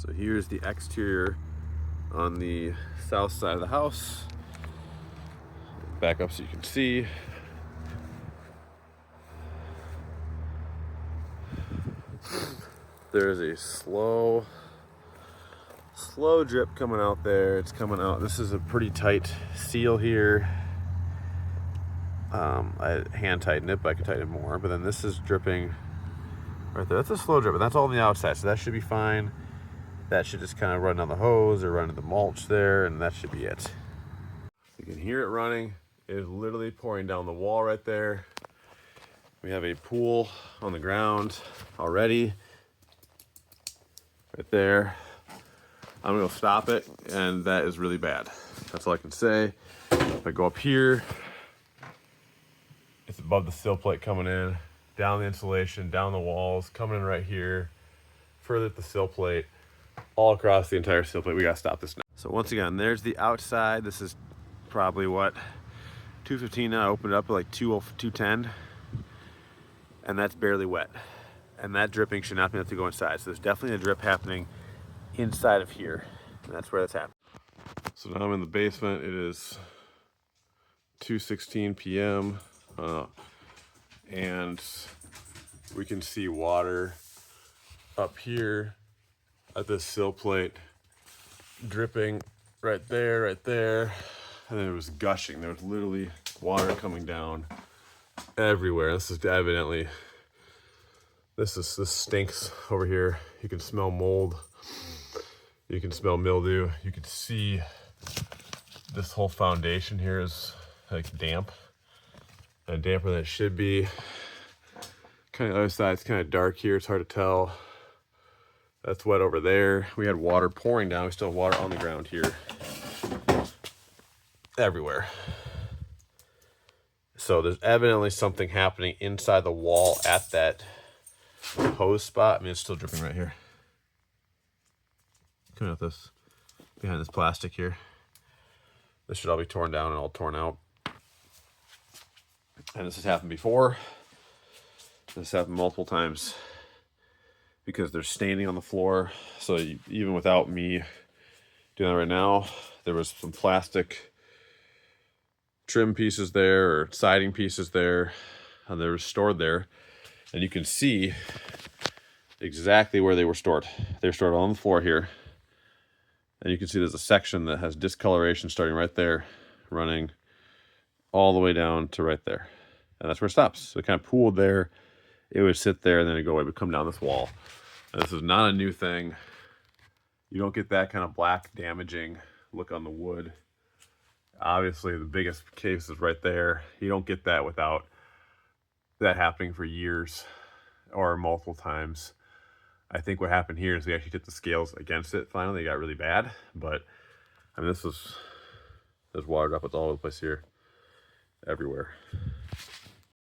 So here's the exterior on the south side of the house. Back up so you can see. There's a slow drip coming out there. It's coming out. This is a pretty tight seal here. I hand tighten it, but I can tighten it more. But then this is dripping right there. That's a slow drip, and that's all on the outside, so that should be fine. That should just kind of run down the hose or run to the mulch there, and that should be it. You can hear it running. It is literally pouring down the wall right there. We have a pool on the ground already, right there. I'm gonna stop it, and that is really bad. That's all I can say. If I go up here, it's above the sill plate coming in, down the insulation, down the walls, coming in right here, further at the sill plate, all across the entire sill plate. We gotta stop this now. So once again, there's the outside. This is probably what, 215 now. I opened it up at like 210, and that's barely wet. And that dripping should not be able to go inside. So there's definitely a drip happening inside of here, and that's where that's happening. So now I'm in the basement. It is 2:16 p.m. And we can see water up here at this sill plate dripping right there, and then it was gushing. There was literally water coming down everywhere. This is evidently, this stinks over here. You can smell mold, you can smell mildew, you can see this whole foundation here is like damp, and damper than it should be. Kind of the other side, it's kind of dark here, it's hard to tell. That's wet over there. We had water pouring down. We still have water on the ground here. Everywhere. So there's evidently something happening inside the wall at that hose spot. I mean, it's still dripping right here. Coming out this, behind this plastic here. This should all be torn down and all torn out. And this has happened before. This happened multiple times because they're standing on the floor. So even without me doing that right now, there was some plastic trim pieces there or siding pieces there, and they were stored there. And you can see exactly where they were stored. They're stored on the floor here. And you can see there's a section that has discoloration starting right there, running all the way down to right there. And that's where it stops. So it kind of pooled there. It would sit there, and then it'd go away. It would come down this wall. And this is not a new thing. You don't get that kind of black damaging look on the wood. Obviously, the biggest case is right there. You don't get that without that happening for years or multiple times. I think what happened here is we actually tipped the scales against it. Finally, it got really bad. But, I mean, there's water droplets all over the place here. Everywhere.